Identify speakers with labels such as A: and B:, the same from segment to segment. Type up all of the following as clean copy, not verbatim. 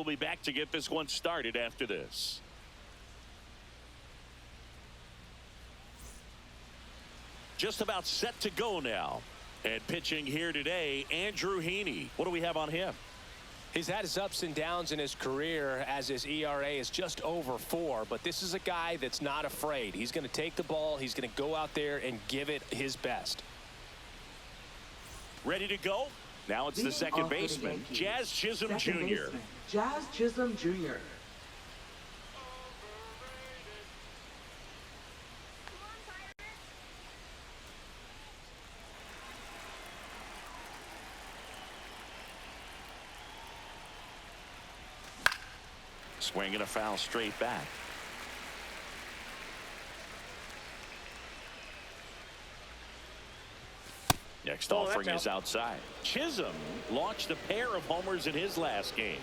A: will be back to get this one started after this. Just about set to go now. And pitching here today, Andrew Heaney. What do we have on him?
B: He's had his ups and downs in his career as his ERA is just over 4. But this is a guy that's not afraid. He's going to take the ball. He's going to go out there and give it his best.
A: Ready to go? Now it's the second baseman, Jazz Chisholm Jr.
C: Jazz Chisholm Jr.
A: Swing and a foul straight back. Next offering is outside. Chisholm launched a pair of homers in his last game.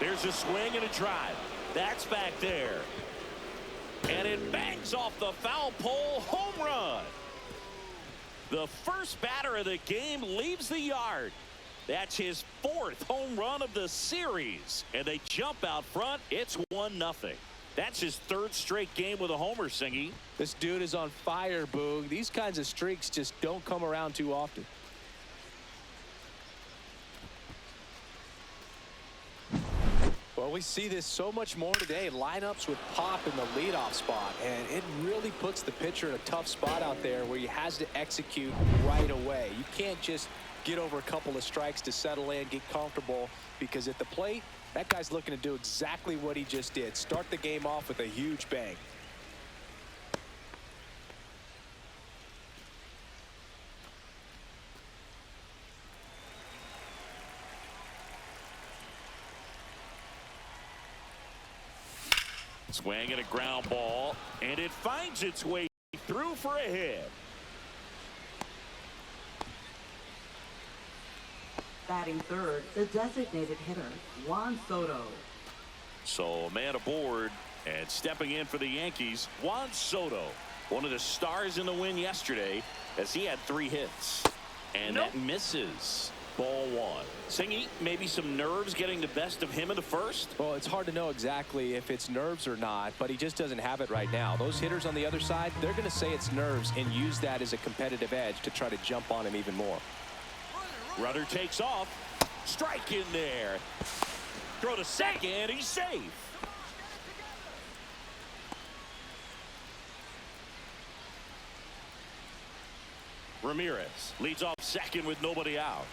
A: There's a swing and a drive. That's back there. And it bangs off the foul pole. Home run. The first batter of the game leaves the yard. That's his 4th home run of the series. And they jump out front. It's 1-0. That's his 3rd straight game with a homer, Singy.
B: This dude is on fire, Boog. These kinds of streaks just don't come around too often. Well, we see this so much more today. Lineups with pop in the leadoff spot, and it really puts the pitcher in a tough spot out there where he has to execute right away. You can't just get over a couple of strikes to settle in, get comfortable, because at the plate, that guy's looking to do exactly what he just did. Start the game off with a huge bang.
A: Swing and a ground ball, and it finds its way through for a hit.
C: Batting third, the designated hitter, Juan Soto.
A: So a man aboard, and stepping in for the Yankees, Juan Soto, one of the stars in the win yesterday, as he had 3 hits. And that misses. Ball 1. Singy, maybe some nerves getting the best of him in the first?
B: Well, it's hard to know exactly if it's nerves or not, but he just doesn't have it right now. Those hitters on the other side, they're going to say it's nerves and use that as a competitive edge to try to jump on him even more.
A: Runner takes off. Strike in there. Throw to second. He's safe. Ramirez leads off second with nobody out.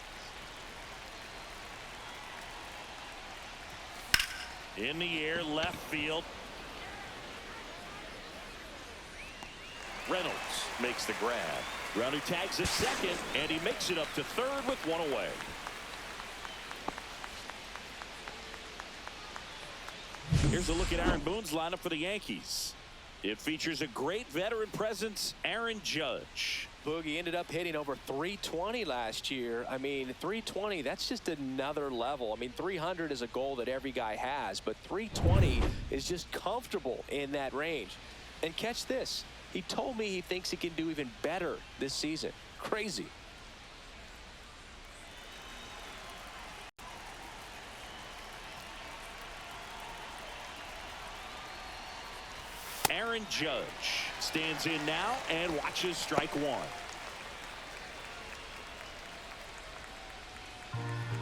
A: In the air, left field. Reynolds makes the grab. Runner tags at second, and he makes it up to third with 1 away. Here's a look at Aaron Boone's lineup for the Yankees. It features a great veteran presence, Aaron Judge.
B: Boogie ended up hitting over 320 last year. I mean, 320, that's just another level. I mean, 300 is a goal that every guy has, but 320 is just comfortable in that range. And catch this. He told me he thinks he can do even better this season. Crazy.
A: Aaron Judge stands in now and watches strike 1.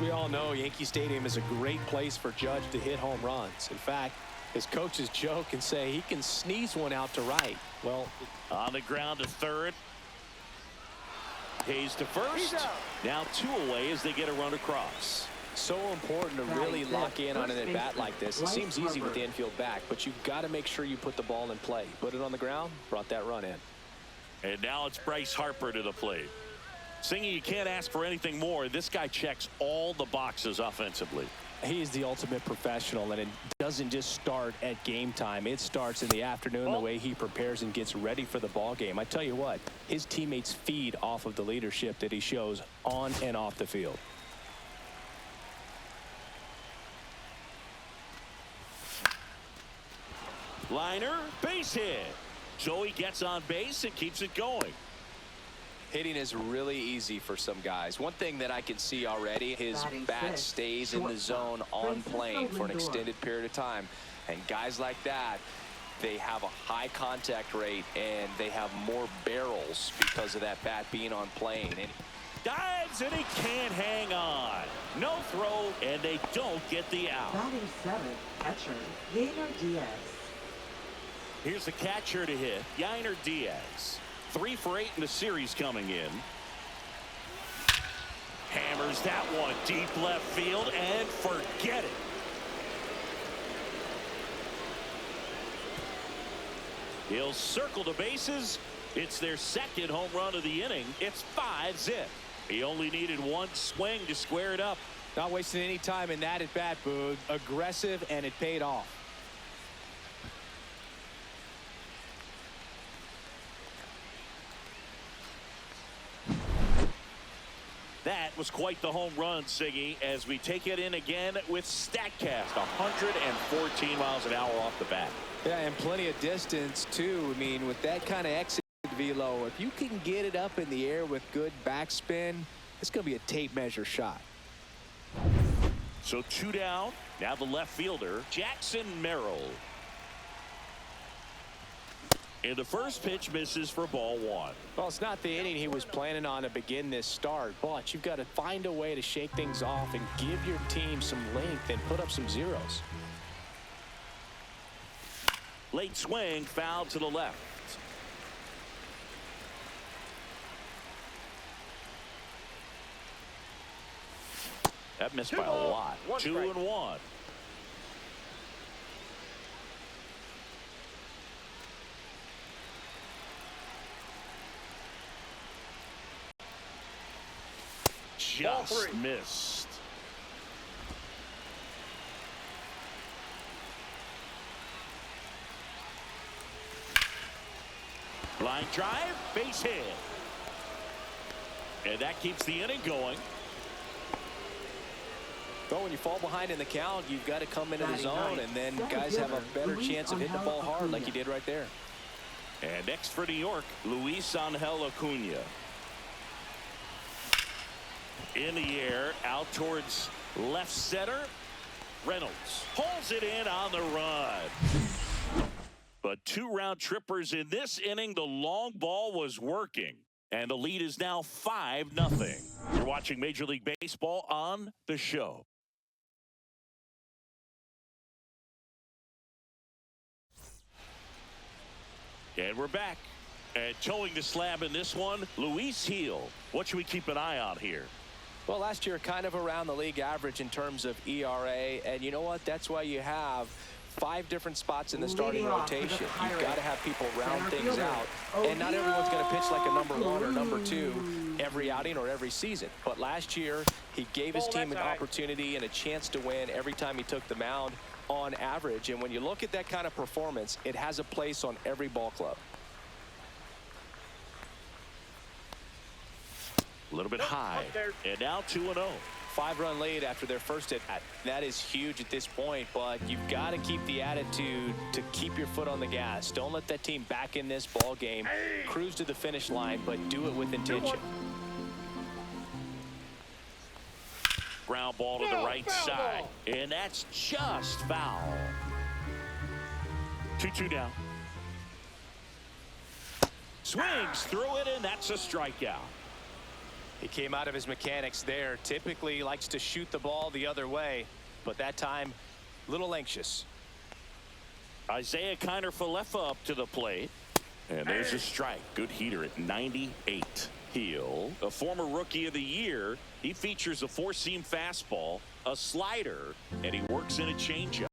B: We all know Yankee Stadium is a great place for Judge to hit home runs. In fact, his coaches joke and say he can sneeze one out to right. Well,
A: on the ground to third. Hayes to first. Now 2 away as they get a run across.
B: So important to really lock in on an at-bat like this. It seems easy with the infield back, but you've got to make sure you put the ball in play. Put it on the ground, brought that run in.
A: And now it's Bryce Harper to the plate. Singy, you can't ask for anything more. This guy checks all the boxes offensively.
B: He's the ultimate professional, and it doesn't just start at game time. It starts in the afternoon, the way he prepares and gets ready for the ball game. I tell you what, his teammates feed off of the leadership that he shows on and off the field.
A: Liner, base hit. So he gets on base and keeps it going.
B: Hitting is really easy for some guys. One thing that I can see already, his bat stays in the zone on plane for an extended period of time. And guys like that, they have a high contact rate and they have more barrels because of that bat being on plane. And
A: dives and he can't hang on. No throw, and they don't get the out.
C: Batting seventh, catcher, Yainer Diaz.
A: Here's the catcher to hit, Yainer Diaz. 3 for 8 in the series coming in. Hammers that one deep left field and forget it. He'll circle the bases. It's their second home run of the inning. It's 5-zip. He only needed one swing to square it up.
B: not wasting any time in that at bat, Boog. Aggressive, and it paid off.
A: That was quite the home run, Siggy, as we take it in again with StatCast. 114 miles an hour off the bat.
B: Yeah, and plenty of distance, too. I mean, with that kind of exit velo, if you can get it up in the air with good backspin, it's going to be a tape measure shot.
A: So 2 down. Now the left fielder, Jackson Merrill. And the first pitch misses for ball 1.
B: Well, it's not the inning he was planning on to begin this start, but you've got to find a way to shake things off and give your team some length and put up some zeros.
A: Late swing, foul to the left. That missed by a lot. 2-1. Just missed. Line drive, base hit. And that keeps the inning going.
B: But when you fall behind in the count, you've got to come into the zone, and then guys have a better chance of hitting the ball hard like you did right there.
A: And next for New York, Luis Angel Acuna. In the air, out towards left center. Reynolds pulls it in on the run. But 2 round trippers in this inning. The long ball was working. And the lead is now 5-0. You're watching Major League Baseball on the show. And we're back. And towing the slab in this one, Luis Gil. What should we keep an eye on here?
B: Well, last year kind of around the league average in terms of ERA, and you know what? That's why you have 5 different spots in the starting rotation. You've got to have people round things out, and not everyone's going to pitch like a number 1 or number 2 every outing or every season. But last year, he gave his team an opportunity and a chance to win every time he took the mound on average. And when you look at that kind of performance, it has a place on every ball club.
A: A little bit high, and now 2-0.
B: 5-run lead after their first at bat. That is huge at this point, but you've got to keep the attitude to keep your foot on the gas. Don't let that team back in this ball game. Cruise to the finish line, but do it with intention.
A: Ground ball to the right side, and that's just foul. 2-2 down. Swings through it, and that's a strikeout.
B: He came out of his mechanics there. Typically likes to shoot the ball the other way, but that time a little anxious.
A: Isaiah Kiner-Falefa up to the plate, and there's a strike. Good heater at 98. Gil, a former rookie of the year, he features a 4-seam fastball, a slider, and he works in a changeup.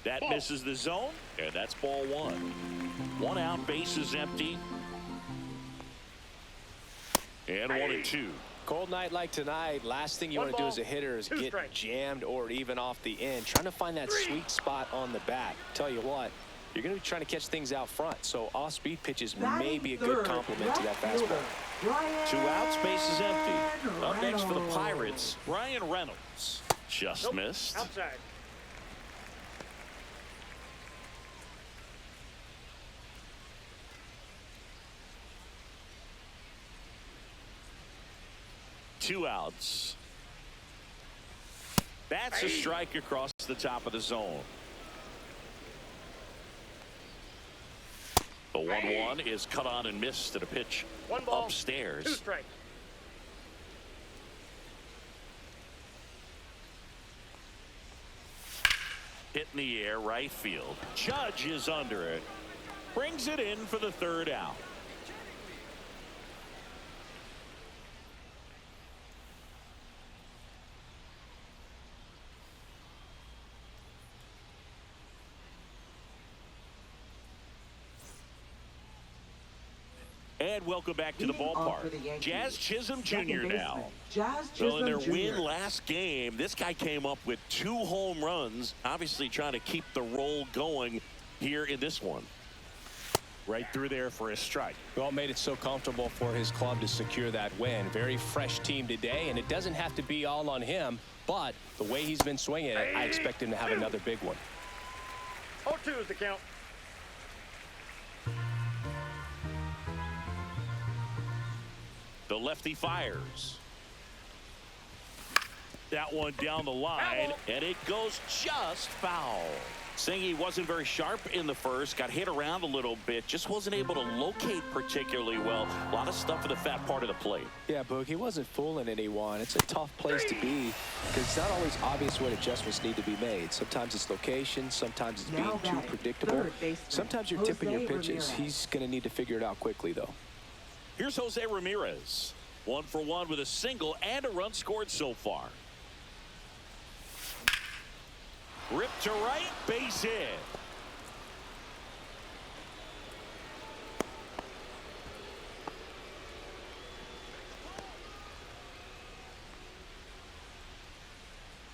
A: That misses the zone, and that's ball 1. 1 out, base is empty. And 1-2.
B: Cold night like tonight, last thing you want to do as a hitter is get jammed or even off the end. Trying to find that sweet spot on the bat. Tell you what, you're going to be trying to catch things out front, so off-speed pitches may be a good complement to that fastball.
A: 2 outs, base is empty. Up next for the Pirates, Ryan Reynolds. Just missed.
D: Outside.
A: 2 outs. That's a strike across the top of the zone. The 1-1 is cut on and missed at a pitch
D: 1 ball,
A: upstairs.
D: 2 strikes.
A: Hit in the air, right field. Judge is under it. Brings it in for the 3rd out. And welcome back to the ballpark. Jazz Chisholm Jr. now. So in their win last game, this guy came up with 2 home runs, obviously trying to keep the roll going here in this one. Right through there for a strike.
B: Well, made it so comfortable for his club to secure that win. Very fresh team today, and it doesn't have to be all on him, but the way he's been swinging it, I expect him to have another big one.
D: 0-2 is the count.
A: The lefty fires. That one down the line, and it goes just foul. Saying he wasn't very sharp in the first, got hit around a little bit, just wasn't able to locate particularly well. A lot of stuff in the fat part of the plate.
B: Yeah, Boog, he wasn't fooling anyone. It's a tough place to be because it's not always obvious what adjustments need to be made. Sometimes it's location, sometimes it's being too predictable. Sometimes you're tipping your pitches. He's going to need to figure it out quickly, though.
A: Here's Jose Ramirez. 1 for 1 with a single and a run scored so far. Ripped to right, base hit.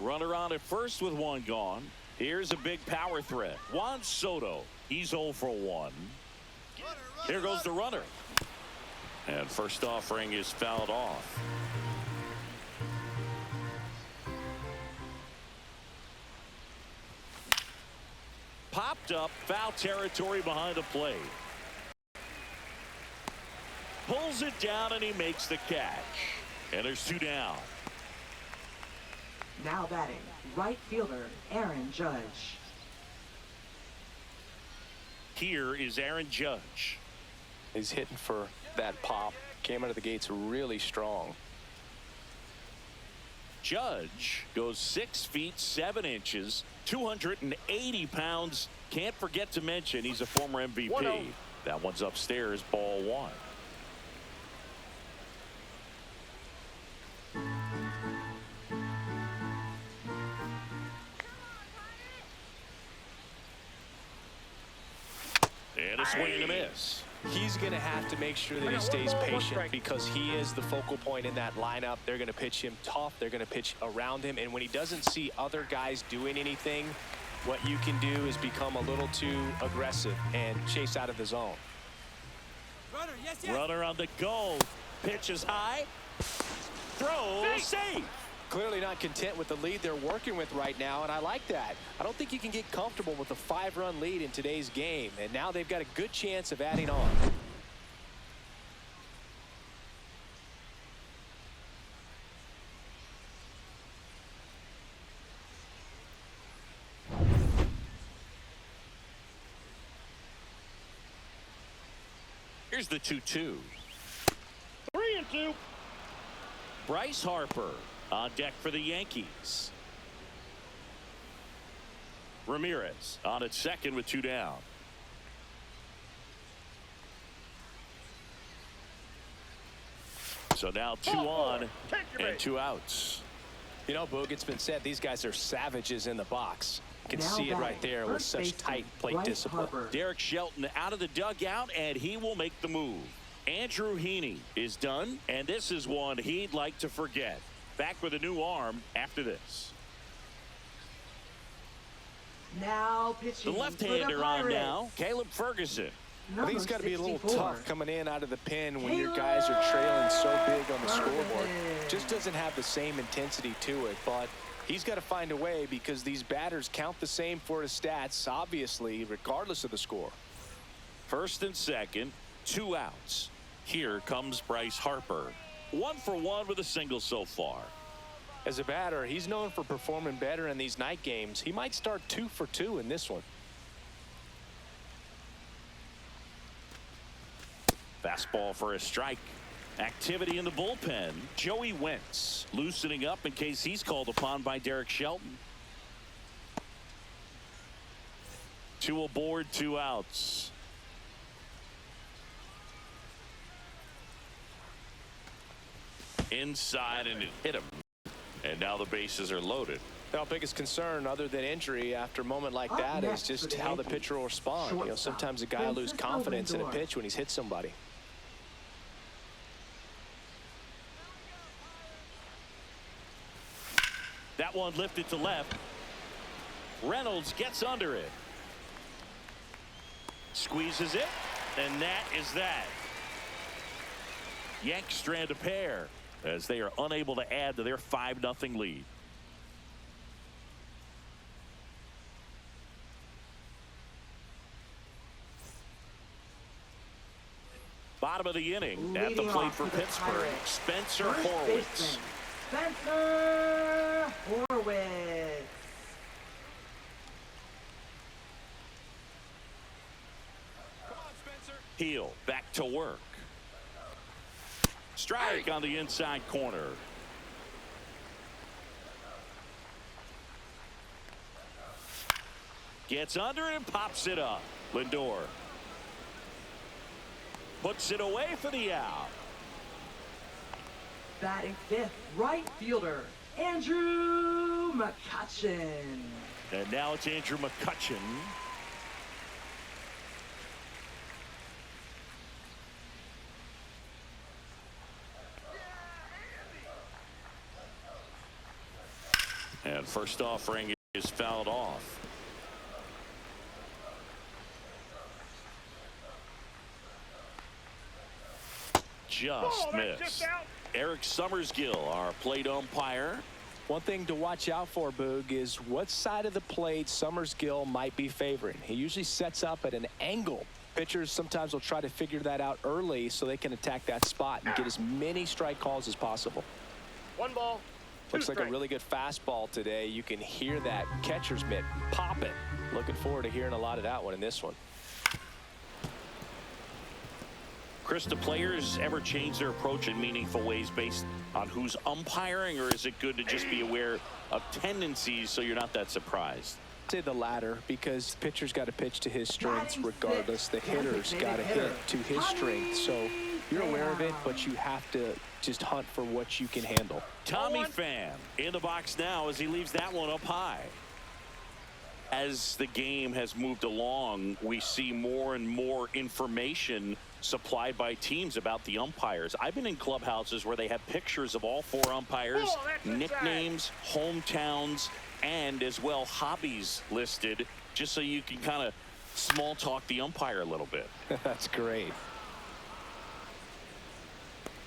A: Runner on at first with 1 gone. Here's a big power threat. Juan Soto. He's 0 for 1. Here goes the runner. And first offering is fouled off. Popped up, foul territory behind the plate. Pulls it down and he makes the catch. And there's 2 down.
C: Now batting, right fielder Aaron Judge.
A: Here is Aaron Judge.
B: He's hitting for that pop. Came out of the gates really strong.
A: Judge goes 6 feet 7 inches, 280 pounds. Can't forget to mention he's a former MVP.
D: 1-0.
A: That one's upstairs, ball 1. And a swing and a miss.
B: He's going to have to make sure that he stays patient because he is the focal point in that lineup. They're going to pitch him tough. They're going to pitch around him. And when he doesn't see other guys doing anything, what you can do is become a little too aggressive and chase out of the zone.
E: Runner, yes, yes.
A: Runner on the go. Pitch is high. Throw safe.
B: Clearly not content with the lead they're working with right now, and I like that. I don't think you can get comfortable with a 5-run lead in today's game, and now they've got a good chance of adding on.
A: Here's the 2-2.
D: 3-2.
A: Bryce Harper on deck for the Yankees. Ramirez on at second with 2 down. So now 2 on and 2 outs.
B: You know, Boog, it's been said these guys are savages in the box. You can
C: Now
B: see it right
C: batting,
B: there with
C: first
B: such
C: baseman,
B: tight plate
C: Bryce
B: discipline.
C: Harper.
A: Derek Shelton out of the dugout, and he will make the move. Andrew Heaney is done, and this is one he'd like to forget. Back with a new arm after this.
C: Now
A: The
C: pitching
A: left-hander on now, Caleb Ferguson.
B: I think it's got to be a little
C: 64.
B: tough coming in out of the pen when your guys are trailing so big on the scoreboard. Just doesn't have the same intensity to it, but he's got to find a way because these batters count the same for his stats, obviously, regardless of the score.
A: First and second, 2 outs. Here comes Bryce Harper. 1 for 1 with a single so far.
B: As a batter, he's known for performing better in these night games. He might start 2 for 2 in this one.
A: Fastball for a strike. Activity in the bullpen. Joey Wentz loosening up in case he's called upon by Derek Shelton. 2 aboard, 2 outs. Inside, and it hit him. And now the bases are loaded.
B: Our biggest concern, other than injury after a moment like that, is just how the pitcher will respond. You know, sometimes a guy will lose confidence in a pitch when he's hit somebody.
A: That one lifted to left. Reynolds gets under it. Squeezes it, and that is that. Yanks strand a pair as they are unable to add to their 5-0 lead. Bottom of the inning at the plate for Pittsburgh, Spencer Horwitz.
C: Spencer Horwitz.
A: Heel back to work. Strike on the inside corner. Gets under it and pops it up. Lindor puts it away for the out.
C: Batting fifth, right fielder, Andrew McCutchen.
A: And now it's Andrew McCutchen. And first offering is fouled off. Just missed. Eric Summersgill, our plate umpire.
B: One thing to watch out for, Boog, is what side of the plate Summersgill might be favoring. He usually sets up at an angle. Pitchers sometimes will try to figure that out early so they can attack that spot and get as many strike calls as possible.
D: 1 ball.
B: Looks like a really good fastball today. You can hear that catcher's mitt popping. Looking forward to hearing a lot of that one in this one.
A: Chris, do players ever change their approach in meaningful ways based on who's umpiring, or is it good to just be aware of tendencies so you're not that surprised?
B: I'd say the latter, because the pitcher's got to pitch to his strengths regardless. The hitter's got to hit to his strength. So you're aware of it, but you have to just hunt for what you can handle.
A: Tommy Pham in the box now as he leaves that one up high. As the game has moved along, we see more and more information supplied by teams about the umpires. I've been in clubhouses where they have pictures of all 4 umpires, nicknames, hometowns, and as well hobbies listed, just so you can kind of small talk the umpire a little bit.
B: That's great.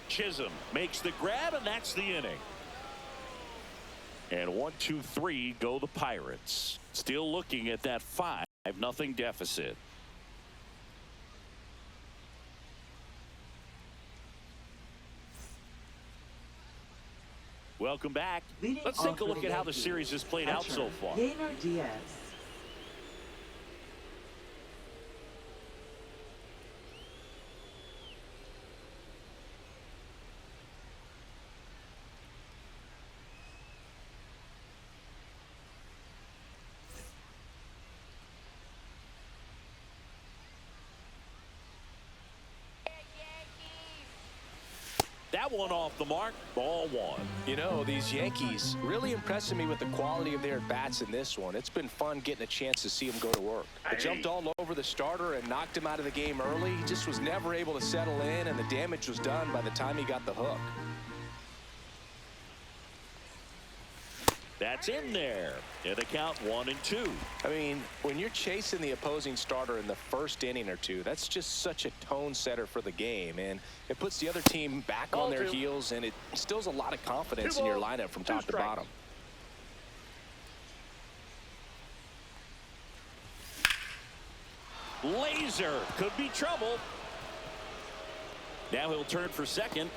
A: Chisholm makes the grab, and that's the inning. And 1, 2, 3 go the Pirates. Still looking at that 5-0 deficit. Welcome back. Let's take a look at how the series has played out so far.
C: Yainer Diaz.
A: That one off the mark. Ball 1.
B: You know, these Yankees really impressing me with the quality of their bats in this one. It's been fun getting a chance to see them go to work. They jumped all over the starter and knocked him out of the game early. He just was never able to settle in, and the damage was done by the time he got the hook.
A: That's in there. And the count 1 and 2.
B: I mean, when you're chasing the opposing starter in the first inning or two, that's just such a tone setter for the game, and it puts the other team back on their heels, and it instills a lot of confidence in your lineup from top to bottom.
A: Laser could be trouble. Now he'll turn for second.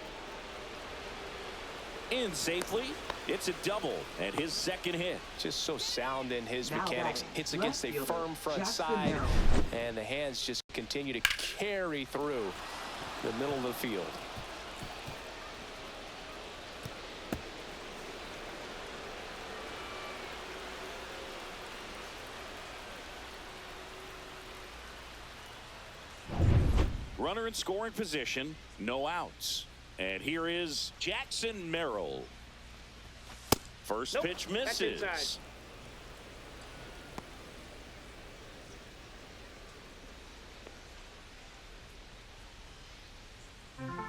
A: in safely. It's a double and his second hit.
B: Just so sound in his
C: Now
B: mechanics.
C: batting,
B: Hits against a
C: left fielder,
B: firm front
C: Jackson
B: side.
C: Merrill.
B: And the hands just continue to carry through the middle of the field.
A: Runner in scoring position, no outs. And here is Jackson Merrill. First
D: Nope,
A: pitch
D: that's
A: misses.
D: inside.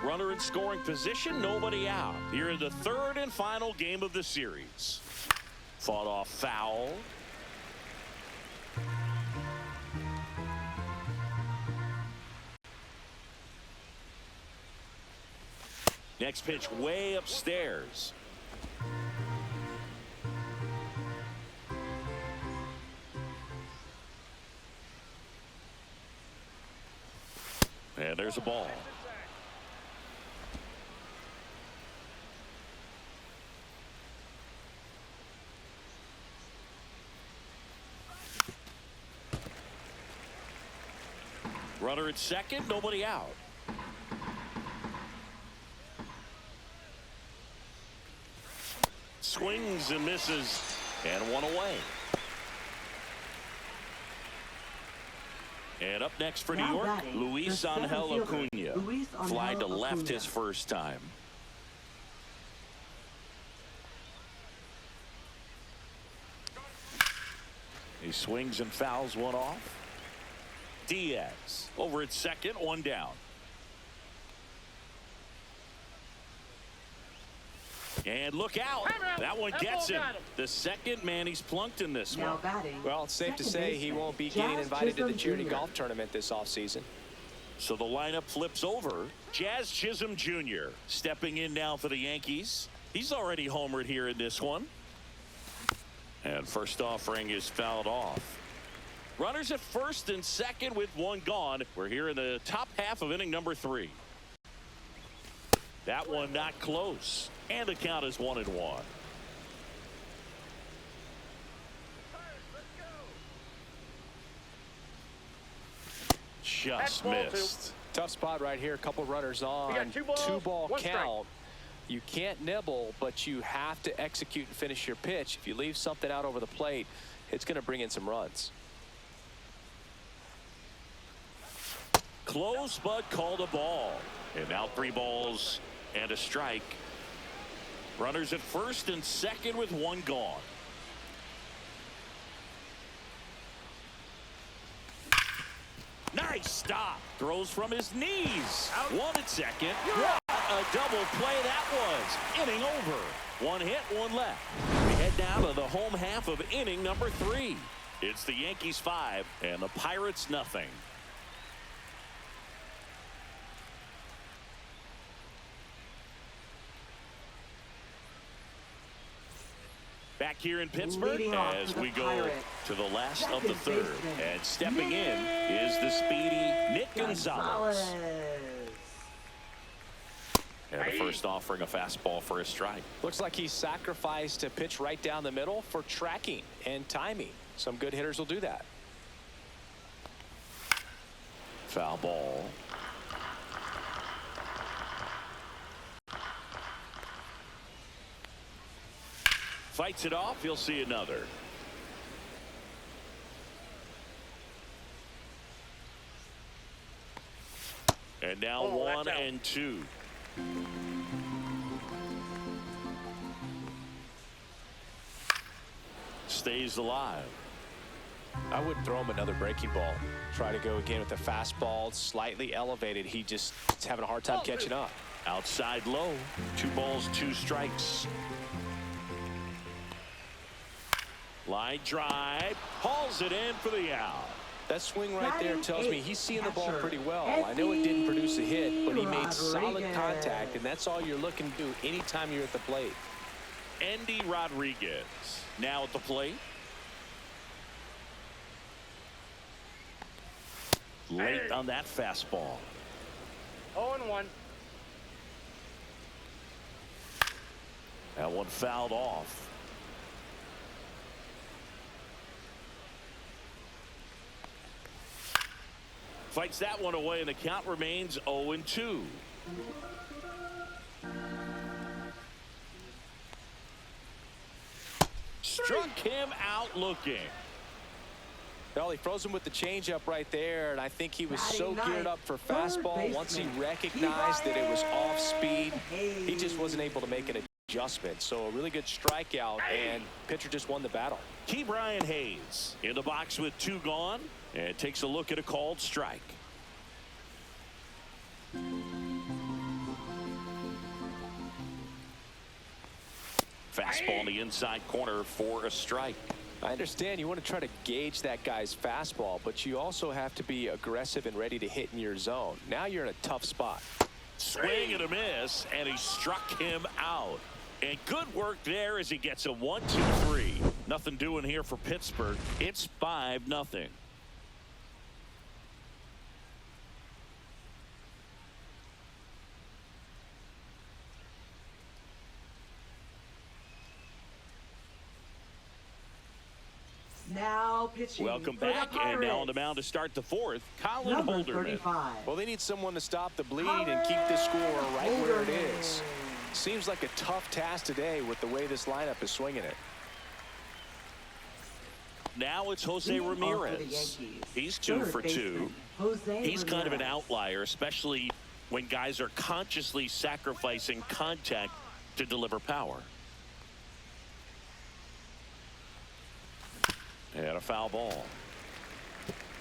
A: Runner in scoring position, nobody out. Here in the third and final game of the series. Fought off foul. Next pitch way upstairs. And there's a ball. Runner at second, nobody out. Swings and misses, and one away. And up next for New
C: Now
A: York,
C: batting,
A: Luis
C: the center
A: Angel
C: fielder,
A: Acuna.
C: Luis Angel
A: Fly to left
C: Acuna.
A: his first time. He swings and fouls one off. Diaz over at second, one down. And look out. That one gets him. The second man he's plunked in this
C: Now
A: one.
C: batting.
B: Well, it's safe to
C: second
B: say he
C: baseman,
B: won't be getting
C: Jazz
B: invited to the
C: Chisholm
B: charity
C: Jr.
B: golf tournament this offseason.
A: So the lineup flips over. Jazz Chisholm Jr. stepping in now for the Yankees. He's already homered here in this one. And first offering is fouled off. Runners at first and second with one gone. We're here in the top half of inning number 3. That one not close. And the count is 1-1. Just
D: Ball
A: missed.
B: Tough spot right here. A couple runners on.
D: We got two balls,
B: Two-ball
D: one strike.
B: count. You can't nibble, but you have to execute and finish your pitch. If you leave something out over the plate, it's going to bring in some runs.
A: Close, but called a ball. And now 3 balls and a strike. Runners at first and second with one gone. Nice stop. Throws from his knees. One at second. What a double play that was. Inning over. One hit, one left. We head down to the home half of inning number 3. It's the Yankees 5 and the Pirates nothing. Back here in Pittsburgh
C: Leading off
A: as
C: for the
A: we go
C: Pirates,
A: to the last of the
C: second
A: third.
C: baseman,
A: And stepping in is the speedy Nick Gonzalez. And the first offering a fastball for a strike.
B: Looks like he sacrificed a pitch right down the middle for tracking and timing. Some good hitters will do that.
A: Foul ball. Fights it off. You'll see another. And now
D: Oh, that's
A: 1
D: out.
A: and 2. Stays alive.
B: I wouldn't throw him another breaking ball. Try to go again with the fastball slightly elevated. He just is having a hard time catching up.
A: Outside low. 2 balls, 2 strikes. Line drive. Hauls it in for the out.
B: That swing right there
C: Batting
B: tells me
C: eighth,
B: he's seeing the ball
C: catcher,
B: pretty well. I know it didn't produce a hit, but he made solid
C: Rodriguez.
B: contact, and that's all you're looking to do anytime you're at the plate.
A: Andy Rodriguez now at the plate. Late on that fastball.
D: 0-1.
A: That one fouled off. Fights that one away, and the count remains 0-2. Struck him out looking.
B: Well, he froze him with the changeup right there, and I think he was so geared up for fastball. Once he recognized that it was off speed, he just wasn't able to make an adjustment. So a really good strikeout, and pitcher just won the battle.
A: Key Brian Hayes in the box with 2 gone, and takes a look at a called strike. Fastball in the inside corner for a strike.
B: I understand you want to try to gauge that guy's fastball, but you also have to be aggressive and ready to hit in your zone. Now you're in a tough spot.
A: Swing and a miss, and he struck him out. And good work there as he gets a 1-2-3. Nothing doing here for Pittsburgh. It's 5-0.
C: Now pitching.
A: Welcome
C: for the
A: back, and now on the
C: Pirates,
A: mound to start the 4th, Colin
C: number
A: Holderman.
C: 35.
B: Well, they need someone to stop the bleed and keep the score right where it is. Seems like a tough task today with the way this lineup is swinging it.
A: Now it's Jose
C: Leading off for the
A: Ramirez.
C: Yankees,
A: He's 2 for 2.
C: baseman, Jose
A: He's kind of an
C: Ramirez.
A: outlier, especially when guys are consciously sacrificing contact to deliver power. And a foul ball.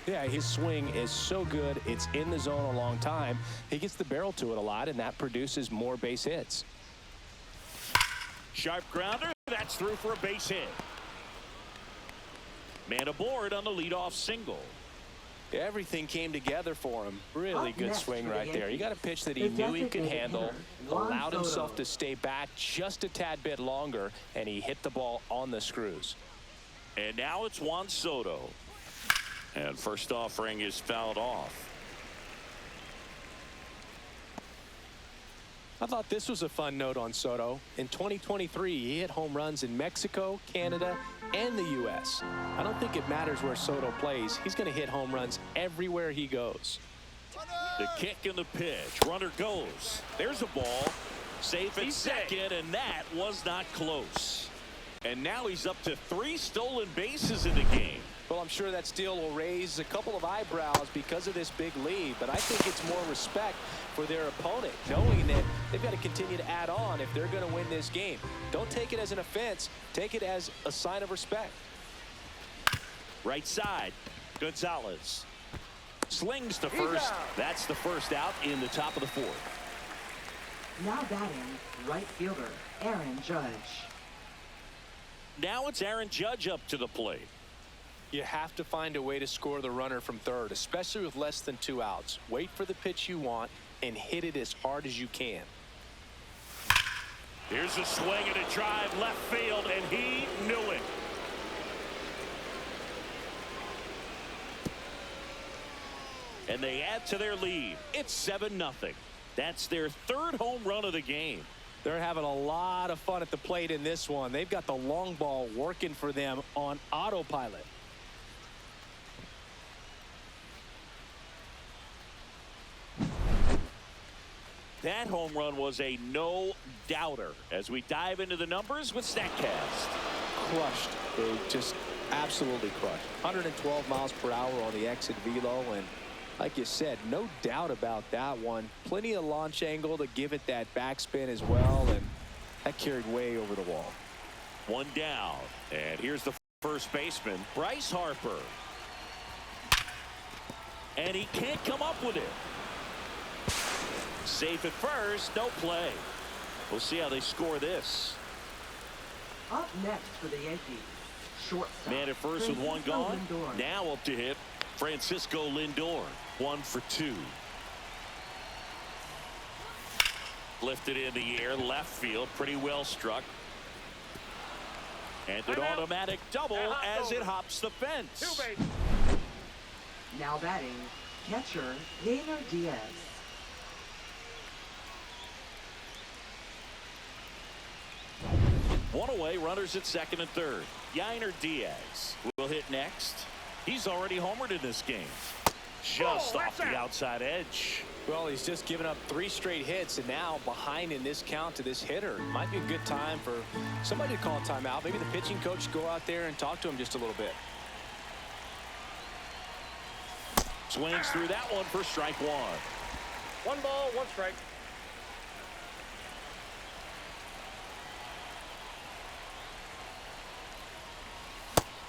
B: Yeah, his swing is so good. It's in the zone a long time. He gets the barrel to it a lot, and that produces more base hits.
A: Sharp grounder. That's through for a base hit. Man aboard on the leadoff single.
B: Everything came together for him. Really
C: Up
B: good
C: next
B: swing
C: for the
B: right there. He got a pitch that he
C: Yankees,
B: knew he could
C: designated
B: handle,
C: hitter, Juan
B: allowed himself
C: Soto.
B: to stay back just a tad bit longer, and he hit the ball on the screws.
A: And now it's Juan Soto. And first offering is fouled off.
B: I thought this was a fun note on Soto. In 2023, he hit home runs in Mexico, Canada, and the U.S. I don't think it matters where Soto plays. He's going to hit home runs everywhere he goes.
A: The kick and the pitch. Runner goes. There's a ball. Safe at second, and that was not close. And now he's up to 3 stolen bases in the game.
B: Well, I'm sure that steal will raise a couple of eyebrows because of this big lead, but I think it's more respect for their opponent, knowing that they've got to continue to add on if they're going to win this game. Don't take it as an offense. Take it as a sign of respect.
A: Right side. Gonzalez slings to first. That's the first out in the top of the 4th.
C: Now batting, right fielder, Aaron Judge.
A: Now it's Aaron Judge up to the plate.
B: You have to find a way to score the runner from third, especially with less than 2 outs. Wait for the pitch you want and hit it as hard as you can.
A: Here's a swing and a drive left field, and he knew it. And they add to their lead. It's 7-0. That's their 3rd home run of the game.
B: They're having a lot of fun at the plate in this one. They've got the long ball working for them on autopilot.
A: That home run was a no-doubter as we dive into the numbers with StatCast.
B: Crushed. They just absolutely crushed. 112 miles per hour on the exit velo, and like you said, no doubt about that one. Plenty of launch angle to give it that backspin as well, and that carried way over the wall.
A: 1 down, and here's the first baseman, Bryce Harper. And he can't come up with it. Safe at first, no play. We'll see how they score this.
C: Up next for the Yankees, shortstop.
A: Man at first with 1 gone.
C: Lindor.
A: Now up to hit Francisco Lindor. 1 for 2. Lifted in the air, left field, pretty well struck. And an automatic double as it hops the fence.
C: Now batting, catcher, Gainer Diaz.
A: One away, runners at second and third. Yainer Diaz will hit next. He's already homered in this game. Just off the outside edge.
B: Well, he's just given up 3 straight hits, and now behind in this count to this hitter. Might be a good time for somebody to call a timeout. Maybe the pitching coach go out there and talk to him just a little bit.
A: Swings through that one for strike one.
D: 1 ball, 1 strike.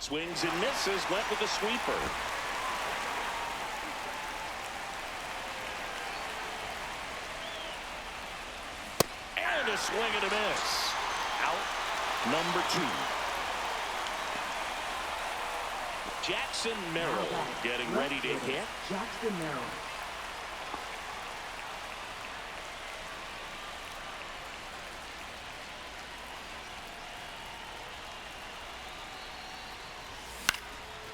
A: Swings and misses, went with a sweeper. And a swing and a miss. Out number 2. Jackson Merrill getting ready to hit.
C: Jackson Merrill.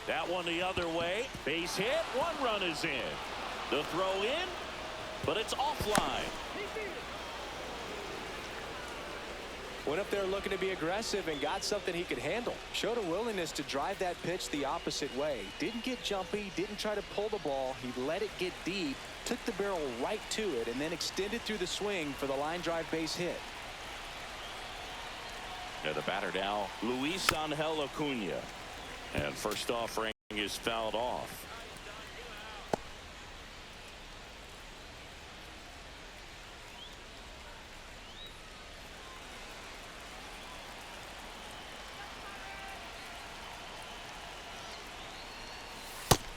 A: That one the other way. Base hit. 1 run is in. The throw in, but it's offline.
B: Went up there looking to be aggressive and got something he could handle. Showed a willingness to drive that pitch the opposite way. Didn't get jumpy, didn't try to pull the ball. He let it get deep, took the barrel right to it, and then extended through the swing for the line drive base hit.
A: Yeah, the batter now, Luis Angel Acuna. And first offering is fouled off.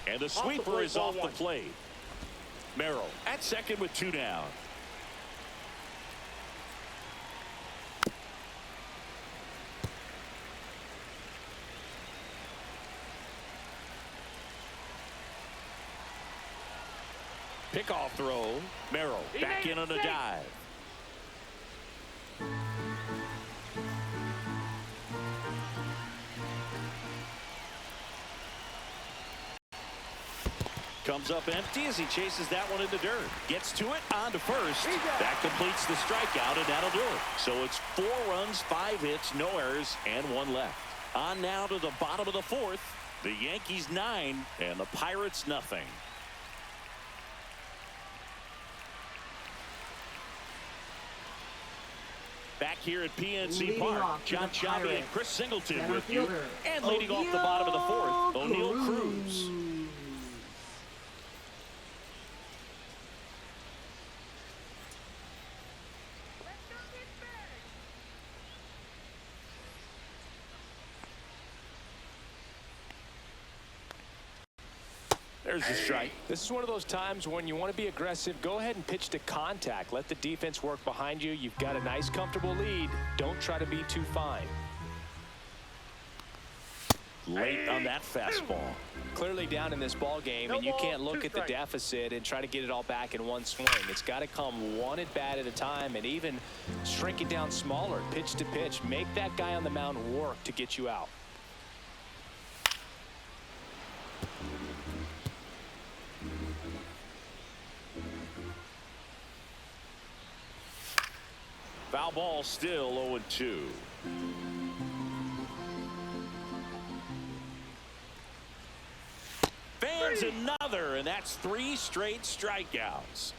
A: And the sweeper is off the plate. Merrill at second with 2 down. Pickoff throw. Merrill back in on a dive. Comes up empty as he chases that one in the dirt. Gets to it, on to first. That completes the strikeout, and that'll do it. So it's 4 runs, 5 hits, no errors, and 1 left. On now to the bottom of the 4th. The Yankees 9 and the Pirates nothing. Back here at PNC Park, John Sciambi and Chris Singleton with you. And leading off the bottom of the 4th, O'Neal Cruz. There's a strike.
B: This is one of those times when you want to be aggressive. Go ahead and pitch to contact. Let the defense work behind you. You've got a nice, comfortable lead. Don't try to be too fine.
A: Late on that fastball.
B: Clearly down in this ball game, and you can't look at the deficit and try to get it all back in one swing. It's got to come one at bat at a time, and even shrink it down smaller, pitch to pitch. Make that guy on the mound work to get you out.
A: Foul ball, still 0-2. Fans another, and that's 3 straight strikeouts.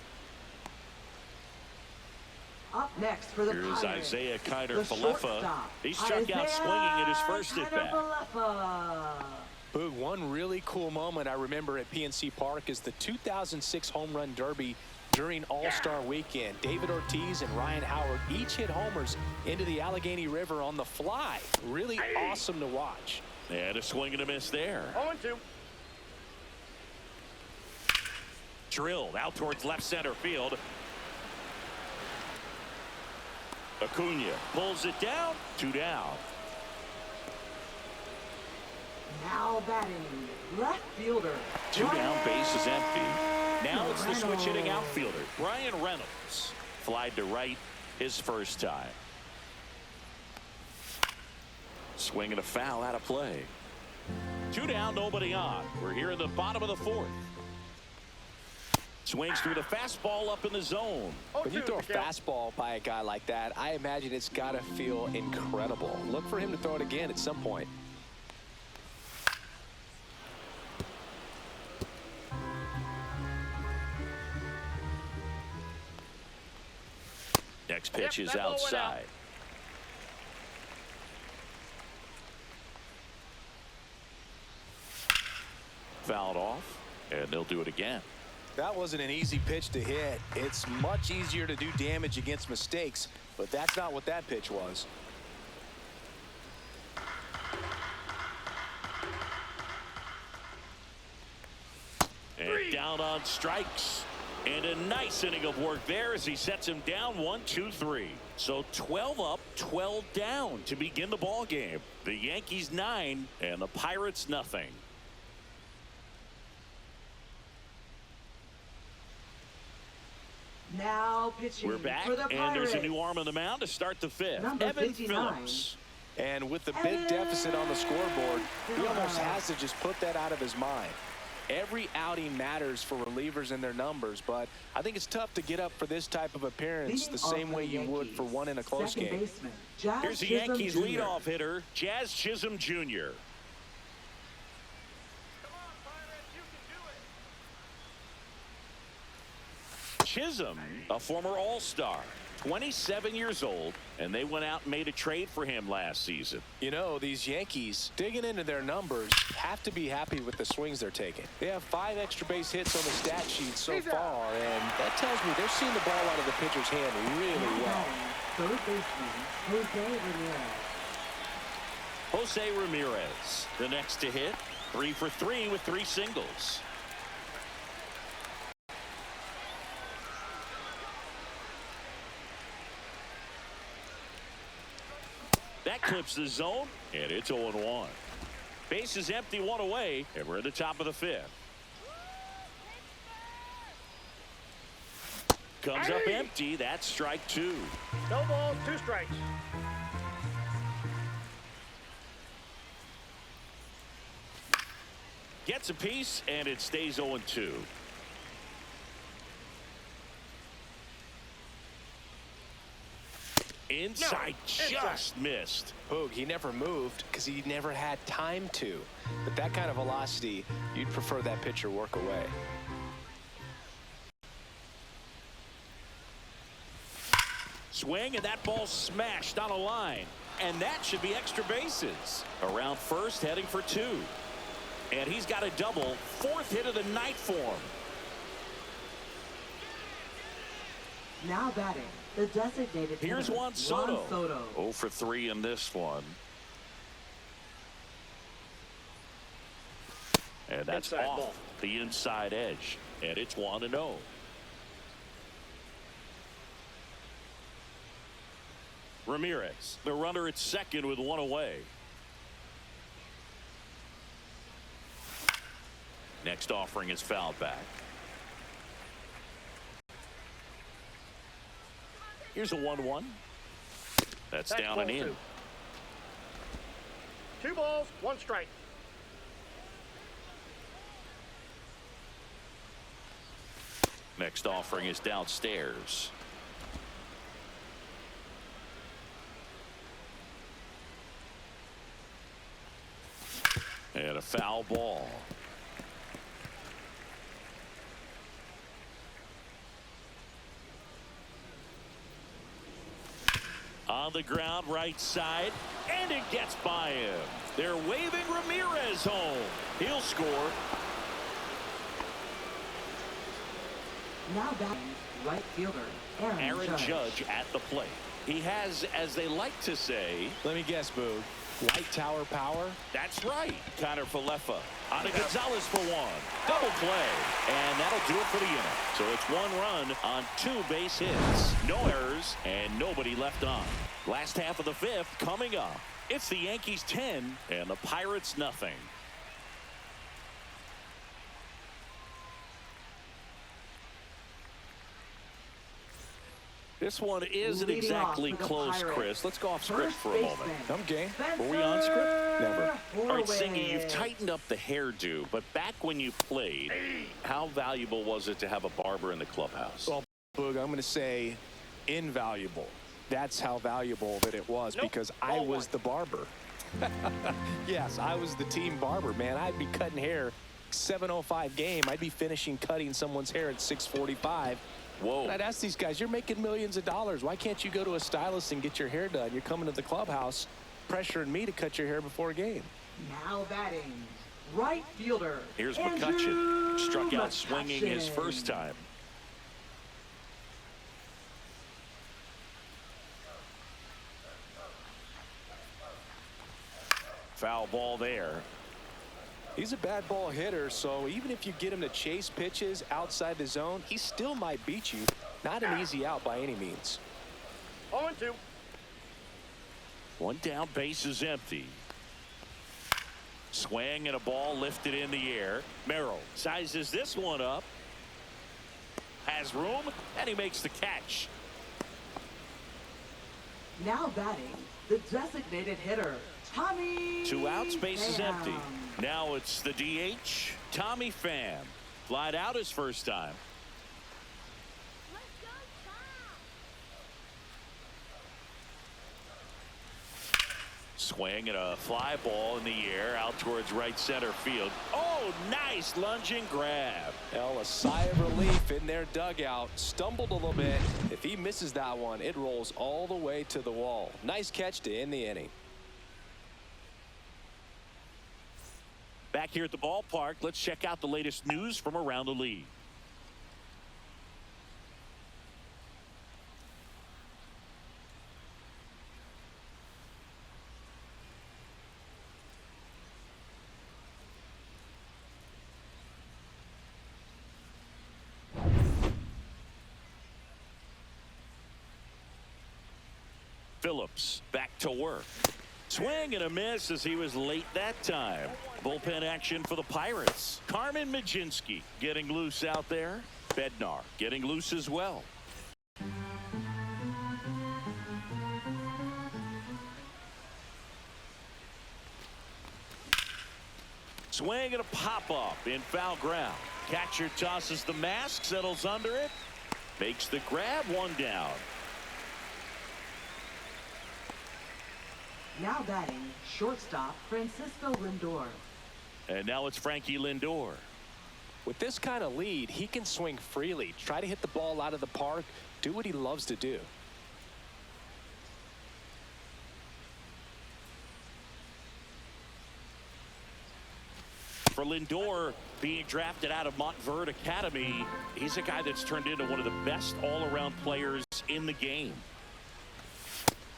C: Up next for the
A: Here's
C: Pirates,
A: Isaiah
C: the
A: Kiner-Falefa.
C: shortstop,
A: He struck out swinging in his first at bat.
C: Kiner-Falefa.
B: Boog, one really cool moment I remember at PNC Park is the 2006 Home Run Derby during All-Star Weekend. David Ortiz and Ryan Howard each hit homers into the Allegheny River on the fly. Really awesome to watch.
A: And a swing and a miss there.
D: 0-2.
A: Drilled out towards left center field. Acuna pulls it down. 2 down.
C: Now batting, left fielder.
A: 2 down, base is empty. Now it's the switch hitting outfielder, Brian Reynolds. Flied to right his first time. Swing and a foul out of play. 2 down, nobody on. We're here in the bottom of the 4th. Swings through the fastball up in the zone.
B: When you throw a fastball by a guy like that, I imagine it's got to feel incredible. Look for him to throw it again at some point.
A: Next pitch is outside. Fouled off, and they'll do it again.
B: That wasn't an easy pitch to hit. It's much easier to do damage against mistakes, but that's not what that pitch was.
A: And down on strikes. And a nice inning of work there as he sets him down 1-2-3. So 12 up, 12 down to begin the ball game. The Yankees 9 and the Pirates nothing.
C: Now pitching.
A: We're back,
C: for the
A: and there's a
C: Pirates.
A: new arm on the mound to start the fifth.
C: Number
A: Evan
C: 59.
A: Phillips.
B: And with the big deficit on the scoreboard, he almost has to just put that out of his mind. Every outing matters for relievers and their numbers, but I think it's tough to get up for this type of appearance the same way you would for one in a close
C: Second
B: game.
C: baseman, Jazz
A: Here's the
C: Chisholm
A: Yankees
C: Jr.
A: leadoff hitter, Jazz Chisholm Jr. Chisholm, a former All-Star, 27 years old, and they went out and made a trade for him last season.
B: You know, these Yankees, digging into their numbers, have to be happy with the swings they're taking. They have 5 extra base hits on the stat sheet so far, and that tells me they're seeing the ball out of the pitcher's hand really well.
C: Third baseman, Jose Ramirez.
A: Jose Ramirez, the next to hit, 3 for 3 with 3 singles. That clips the zone, and it's 0-1. Base is empty, 1 away, and we're at the top of the 5th. Comes up empty. That's strike 2.
D: No balls, 2 strikes.
A: Gets a piece, and it stays 0-2. Inside, just missed.
B: Boog, he never moved because he never had time to. But that kind of velocity, you'd prefer that pitcher work away.
A: Swing, and that ball smashed on a line. And that should be extra bases. Around first, heading for 2. And he's got a double, 4th hit of the night for him.
C: Now batting, the designated
A: Here's
C: hitter,
A: Juan Soto. 0
C: Soto.
A: for 3 in this one. And that's
D: Inside
A: off
D: ball.
A: the inside edge. And it's 1-0. Ramirez, the runner at second with 1 away. Next offering is fouled back. Here's a 1-1. That's down and in.
D: 2 balls, 1 strike.
A: Next offering is downstairs. And a foul ball. On the ground, right side, and it gets by him. They're waving Ramirez home. He'll score.
C: Now batting, right fielder,
A: Aaron Judge at the plate. He has, as they like to say,
B: Let me guess, Boog. Light tower power?
A: that's right, Connor Falefa. On to Gonzalez for 1. Double play. And that'll do it for the inning. So it's 1 run on 2 base hits. No errors and nobody left on. Last half of the 5th coming up. It's the Yankees 10 and the Pirates nothing. This one isn't
C: Leading off
A: exactly
C: for the
A: close,
C: Pirates.
A: Chris. Let's go off script
C: First
A: for a moment.
C: baseman,
B: I'm game.
A: Were we on script?
B: Never.
A: All right, Singy, you've tightened up the hairdo, but back when you played, how valuable was it to have a barber in the clubhouse?
B: Well, Boog, I'm going to say invaluable. That's how valuable that it was because I was the barber. Yes, I was the team barber, man. I'd be cutting hair 7:05 game. I'd be finishing cutting someone's hair at 6:45.
A: Whoa.
B: And I'd ask these guys, you're making millions of dollars. Why can't you go to a stylist and get your hair done? You're coming to the clubhouse pressuring me to cut your hair before a game.
C: Now batting, right fielder.
A: Here's
C: Andrew
A: McCutchen. Struck out
C: McCutchen.
A: swinging his first time. Foul ball there.
B: He's a bad ball hitter, so even if you get him to chase pitches outside the zone, he still might beat you. Not an easy out by any means.
D: 0-2.
A: One down, base is empty. Swing and a ball lifted in the air. Merrill sizes this one up. Has room, and he makes the catch.
C: Now batting, the designated hitter, Tommy.
A: 2 outs, base is
C: Pham.
A: empty. Now it's the DH, Tommy Pham. Flied out his first time. Swing and a fly ball in the air out towards right center field. Oh, nice lunging grab.
B: Well, a sigh of relief in their dugout. Stumbled a little bit. If he misses that one, it rolls all the way to the wall. Nice catch to end the inning.
A: Back here at the ballpark, let's check out the latest news from around the league. Phillips back to work. Swing and a miss as he was late that time. Bullpen action for the Pirates. Carmen Mlodzinski getting loose out there. Bednar getting loose as well. Swing and a pop-up in foul ground. Catcher tosses the mask, settles under it. Makes the grab, one down.
C: Now batting, shortstop, Francisco Lindor.
A: And now it's Frankie Lindor.
B: With this kind of lead, he can swing freely, try to hit the ball out of the park, do what he loves to do.
A: For Lindor, being drafted out of Montverde Academy, he's a guy that's turned into one of the best all-around players in the game.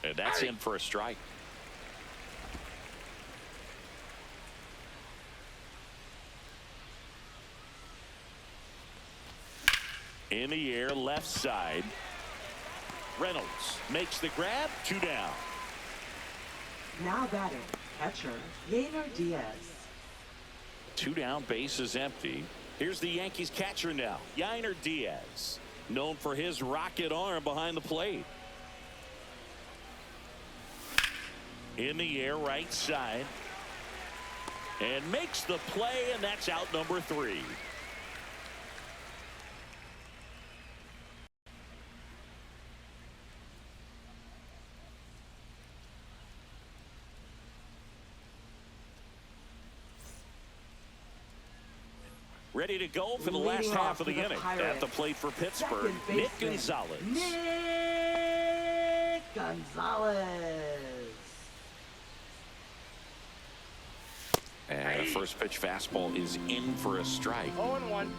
A: And that's in for a strike. In the air, left side. Reynolds makes the grab, 2 down.
C: Now batting, catcher, Yainer Diaz.
A: 2 down, base is empty. Here's the Yankees catcher now, Yainer Diaz, known for his rocket arm behind the plate. In the air, right side. And makes the play, and that's out number 3. Ready to go for the last half of the inning. At the plate for Pittsburgh, Nick Gonzalez.
C: Nick Gonzalez.
A: And a first pitch fastball is in for a strike.
D: 0-1.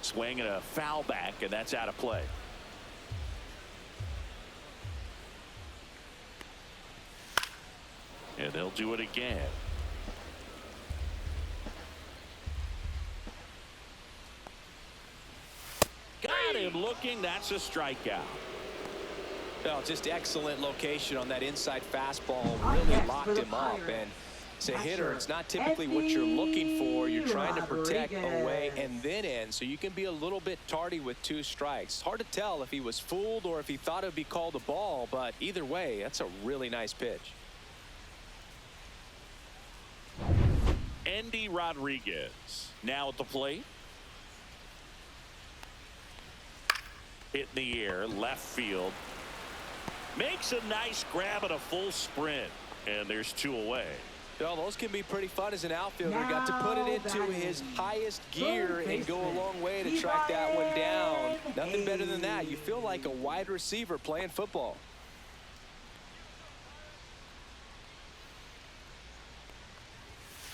A: Swing and a foul back, and that's out of play. And they'll do it again. Got him looking. That's a strikeout.
B: Well, just excellent location on that inside fastball. Really locked him up. And As a hitter, it's not typically what you're looking for. You're trying to protect away and then in, so you can be a little bit tardy with 2 strikes. Hard to tell if he was fooled or if he thought it would be called a ball, but either way, that's a really nice pitch.
A: Andy Rodriguez now at the plate. Hit in the air, left field. Makes a nice grab at a full sprint, and there's 2 away.
B: Well, those can be pretty fun as an outfielder. Got to put it into his highest gear and go a long way to track that one down. Nothing better than that. You feel like a wide receiver playing football.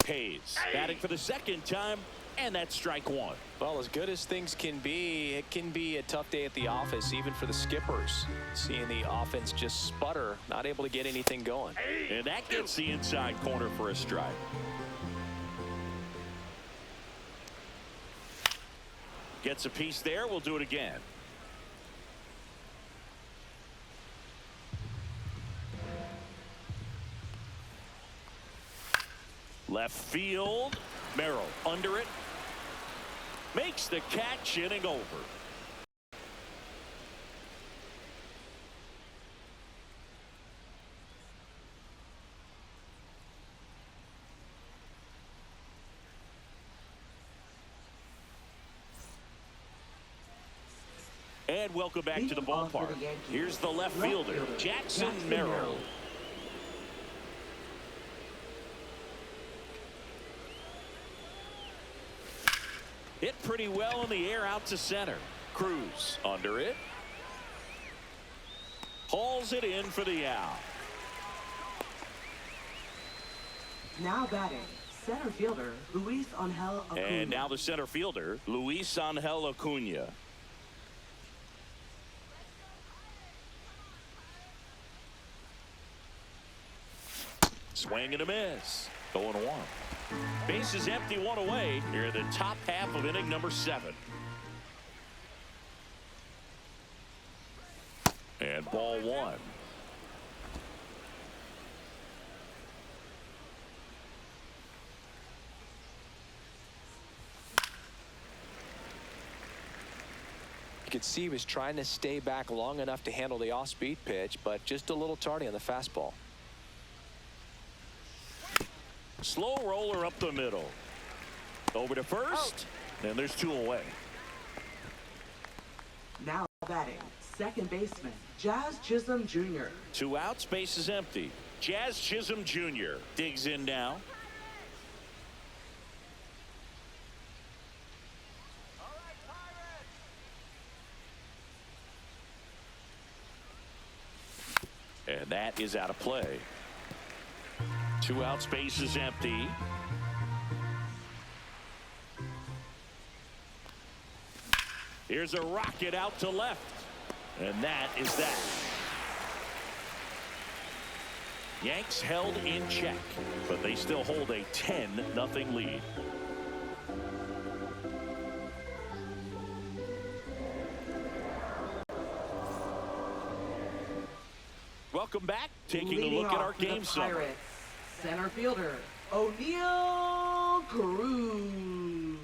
A: Hayes batting for the 2nd time, and that's strike 1.
B: Well, as good as things can be, it can be a tough day at the office, even for the skippers. Seeing the offense just sputter, not able to get anything going.
A: And that gets the inside corner for a strike. Gets a piece there. We'll do it again. Left field. Merrill under it. Makes the catch, inning over. And welcome back to the ballpark. Here's the left fielder, Jackson Merrill. Hit pretty well in the air out to center. Cruz under it. Hauls it in for the out.
C: Now batting, center fielder Luis Angel Acuna.
A: And now the center fielder, Luis Angel Acuna. Swing and a miss. 0-1. Bases empty, 1 away. Here in the top half of inning number 7. And ball 1.
B: You could see he was trying to stay back long enough to handle the off-speed pitch, but just a little tardy on the fastball.
A: Slow roller up the middle. Over to first. And there's 2 away.
C: Now batting, second baseman Jazz Chisholm Jr.
A: 2 outs, base is empty. Jazz Chisholm Jr. digs in now. And that is out of play. 2 outs, base is empty. Here's a rocket out to left. And that is that. Yanks held in check, but they still hold a 10-0 lead. Welcome back. Taking a look at our game summary.
C: Center fielder O'Neal Cruz.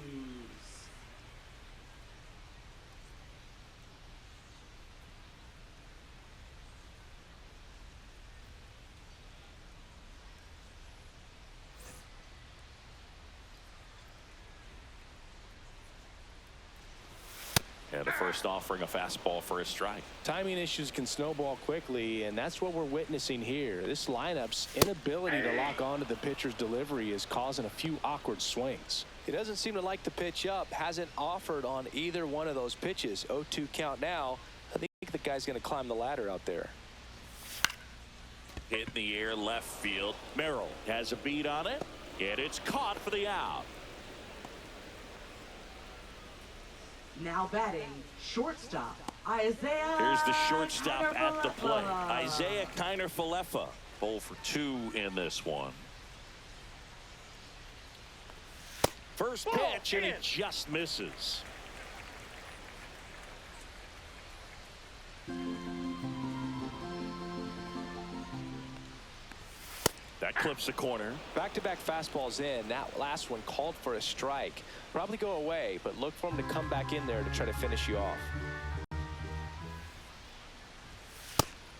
A: And the first offering a fastball for a strike.
B: Timing issues can snowball quickly, and that's what we're witnessing here. This lineup's inability to lock onto the pitcher's delivery is causing a few awkward swings. He doesn't seem to like the pitch up, hasn't offered on either one of those pitches. 0-2 count now. I think the guy's going to climb the ladder out there.
A: Hit in the air left field. Merrill has a beat on it, and it's caught for the out.
C: Now batting, shortstop Isaiah.
A: Here's the shortstop at the plate.
C: Kiner-Falefa.
A: Isaiah Kiner-Falefa. 0 for 2 in this one. First pitch, and he just misses. That clips the corner.
B: Back-to-back fastballs in. That last one called for a strike. Probably go away, but look for him to come back in there to try to finish you off.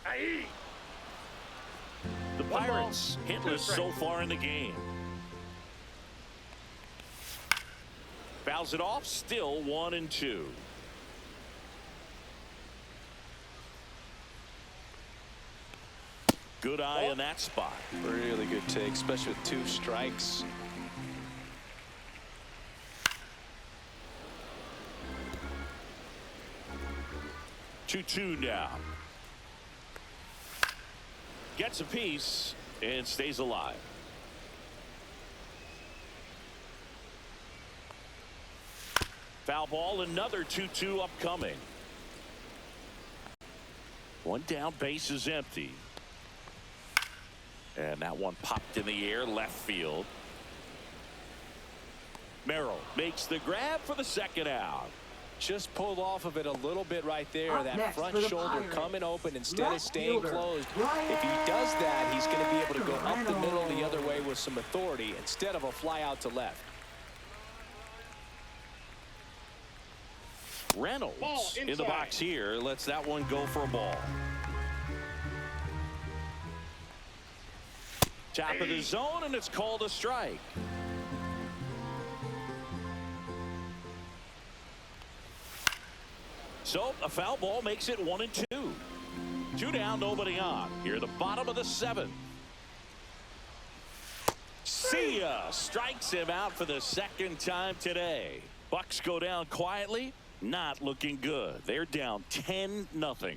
D: Aye.
A: The Pirates hitless so far in the game. Fouls it off, still 1-2. Good eye in that spot.
B: Really good take, especially with 2 strikes.
A: Two now. Gets a piece and stays alive. Foul ball, another 2-2 upcoming. One down, base is empty. And that one popped in the air, left field. Merrill makes the grab for the second out.
B: Just pulled off of it a little bit right there.
C: Up
B: that
C: next
B: front
C: for the
B: shoulder
C: Pirates,
B: coming open instead of
C: left
B: staying
C: fielder,
B: closed.
C: Ryan
B: If he does that, he's going to be able to go up the middle the
C: Reynolds.
B: other way with some authority instead of a fly out to left.
A: Reynolds
D: Ball
A: in the
D: inside.
A: box here. Lets that one go for a ball. Top of the zone, and it's called a strike. So a foul ball makes it 1-2. 2 down, nobody on. Here, the bottom of the 7th. See ya! Strikes him out for the second time today. Bucks go down quietly. Not looking good. They're down 10-0.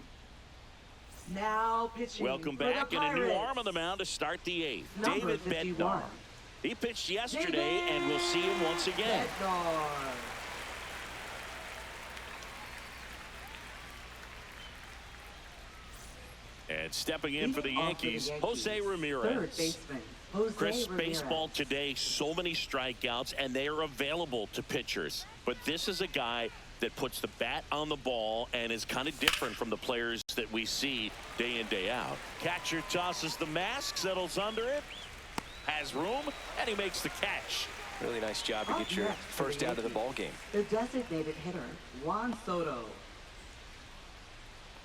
C: Now pitching.
A: Welcome
C: for the
A: back, and a new
C: Pirates,
A: arm on the mound to start the 8th.
C: number
A: David
C: 51.
A: Bednar. He pitched yesterday, and we'll see him once again.
C: Bednar.
A: And stepping in for the
C: Leading off for the
A: Yankees,
C: Yankees,
A: Jose
C: Third
A: Ramirez.
C: baseman, Jose
A: Chris,
C: Ramirez.
A: baseball today, so many strikeouts, and they are available to pitchers. But this is a guy that puts the bat on the ball and is kind of different from the players that we see day in, day out. Catcher tosses the mask, settles under it, has room, and he makes the catch.
B: Really nice job to
C: Up
B: get your
C: next for
B: first
C: the
B: out of the
C: Yankees,
B: ball game.
C: The designated hitter, Juan Soto.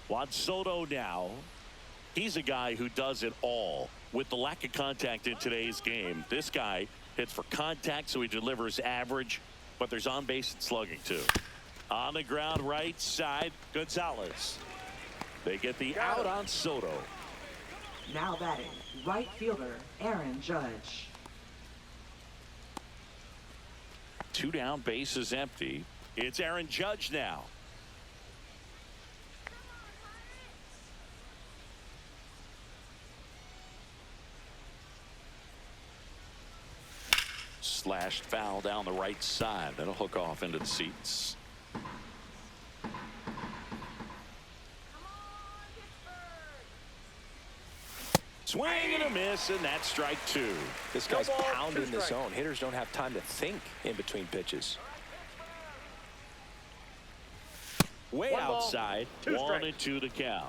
A: Juan Soto now. He's a guy who does it all. With the lack of contact in today's game, this guy hits for contact, so he delivers average, but there's on base and slugging too. On the ground, right side, Gonzalez. They get the out on Soto.
C: Now batting, right fielder, Aaron Judge.
A: 2 down, base is empty. It's Aaron Judge now. Slashed foul down the right side. That'll hook off into the seats. Swing and a miss, and that's strike 2.
B: This guy's
D: No ball,
B: pounding
D: 2
B: the
D: strikes.
B: zone. Hitters don't have time to think in between pitches.
A: Way
D: 1 ball,
A: outside.
D: 2 strikes.
A: 1-2 to count.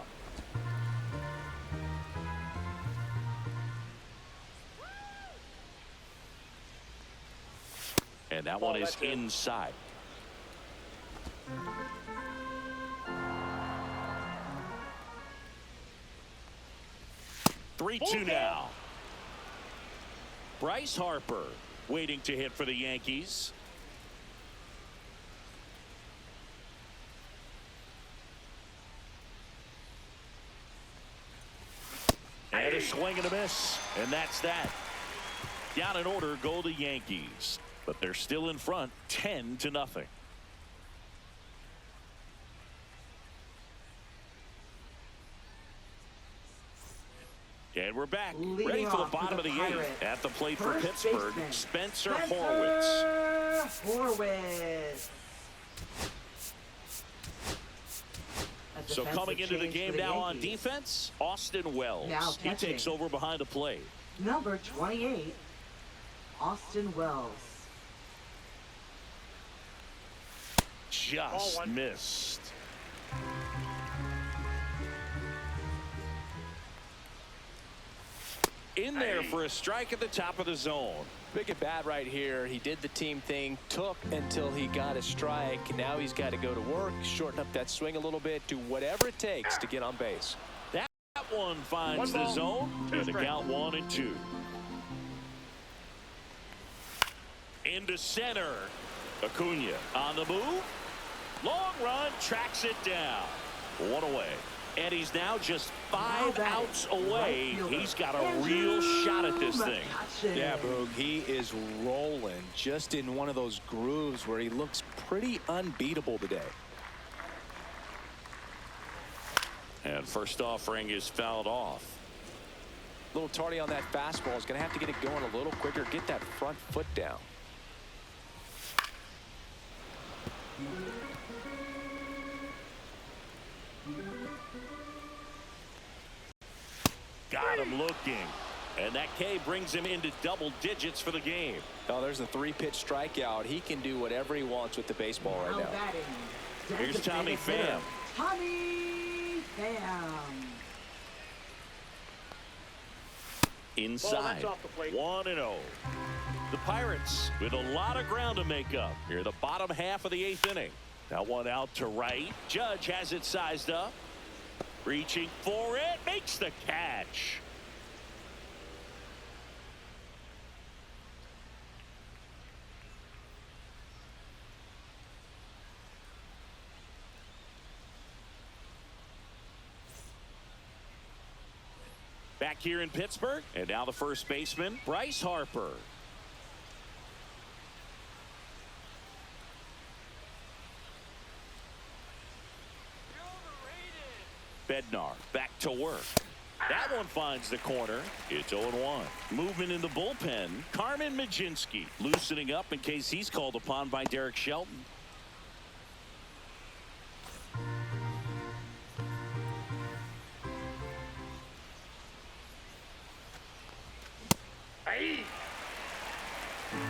A: And that
D: Ball,
A: one is
D: that's it.
A: inside. Three two now. Bryce Harper waiting to hit for the Yankees. And a swing and a miss, and that's that. Down in order go the Yankees, but they're still in front 10-0. And we're back,
C: Leading
A: ready for the
C: off for
A: bottom
C: the
A: of the 8th.
C: Pirates,
A: At the plate for
C: first
A: Pittsburgh,
C: baseman,
A: Spencer Horwitz.
C: Horwitz. A
A: So coming
C: defensive
A: into the
C: change
A: game
C: for the
A: now on
C: Yankees.
A: defense, Austin Wells.
C: Now
A: He
C: catching.
A: takes over behind the plate.
C: Number 28, Austin Wells.
A: Just
D: Ball 1.
A: missed. in there for a strike at the top of the zone.
B: Big at bat right here. He did the team thing, took until he got a strike. Now he's got to go to work, shorten up that swing a little bit, do whatever it takes to get on base.
A: That one finds the zone. And the count 1-2. Into center. Acuna on the move. Long run, tracks it down. One away. And he's now just 5 outs away. He's got a real shot at this thing.
B: Yeah, Boog, he is rolling just in one of those grooves where he looks pretty unbeatable today.
A: And first offering is fouled off.
B: A little tardy on that fastball. Is going to have to get it going a little quicker, get that front foot down.
A: Got him looking. And that K brings him into double digits for the game.
B: Oh, there's a 3-pitch strikeout. He can do whatever he wants with the baseball right now.
A: Here's Tommy Pham.
C: Tommy Pham.
A: Inside. 1-0. The Pirates with a lot of ground to make up here, the bottom half of the 8th inning. That one out to right. Judge has it sized up. Reaching for it. Makes the catch. Back here in Pittsburgh. And now the first baseman, Bryce Harper. Bednar back to work. That one finds the corner. It's 0-1. Movement in the bullpen. Carmen Mlodzinski loosening up in case he's called upon by Derek Shelton.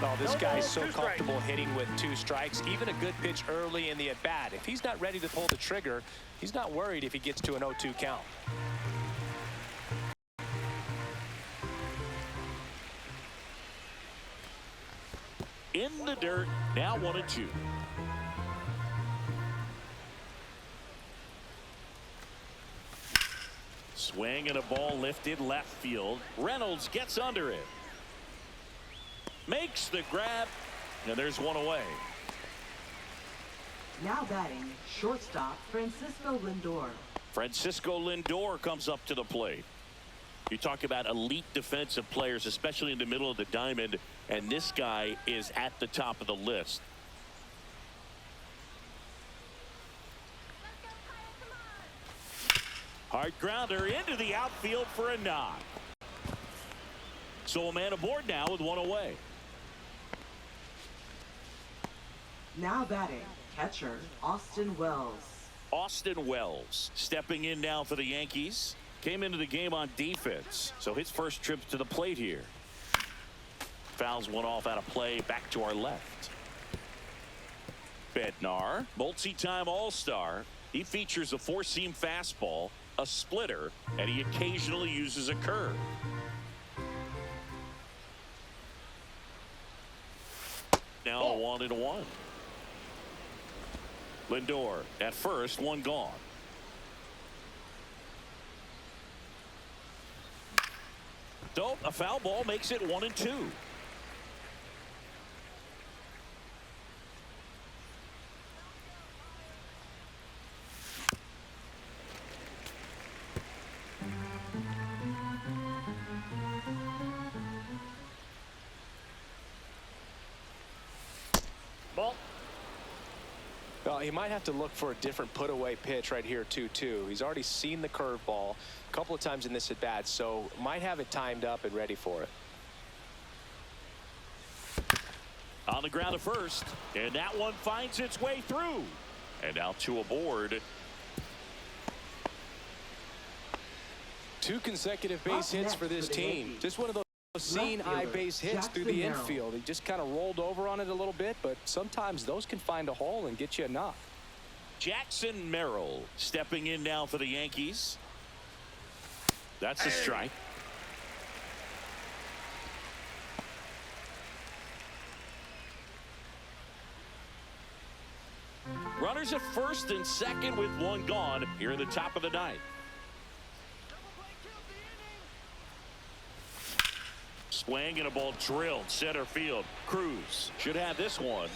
B: Oh, this guy's so comfortable hitting with 2 strikes. Even a good pitch early in the at-bat. If he's not ready to pull the trigger, he's not worried if he gets to an 0-2 count.
A: In the dirt, now 1-2. Swing and a ball lifted left field. Reynolds gets under it. Makes the grab, and there's one away.
C: Now batting, shortstop Francisco Lindor.
A: Francisco Lindor comes up to the plate. You talk about elite defensive players, especially in the middle of the diamond, and this guy is at the top of the list. Hard grounder into the outfield for a knock. So a man aboard now with one away.
C: Now batting, catcher Austin Wells.
A: Austin Wells stepping in now for the Yankees. Came into the game on defense, so his first trip to the plate here. Fouls one off out of play, back to our left. Bednar, multi-time All-Star. He features a 4-seam fastball, a splitter, and he occasionally uses a curve. Now 1-1. Lindor at first, one gone. So a foul ball makes it 1-2. Ball.
B: Well, he might have to look for a different put-away pitch right here, 2-2. He's already seen the curveball a couple of times in this at-bat, so might have it timed up and ready for it.
A: On the ground at first, and that one finds its way through. And now 2 aboard.
B: 2 consecutive base hits for this team. Just one of those seen eye base hits through the infield. He just kind of rolled over on it a little bit, but sometimes those can find a hole and get you a knock.
A: Jackson Merrill stepping in now for the Yankees. That's a strike. Runners at first and second with one gone here in the top of the ninth. Swing and a ball drilled center field. Cruz should have this one.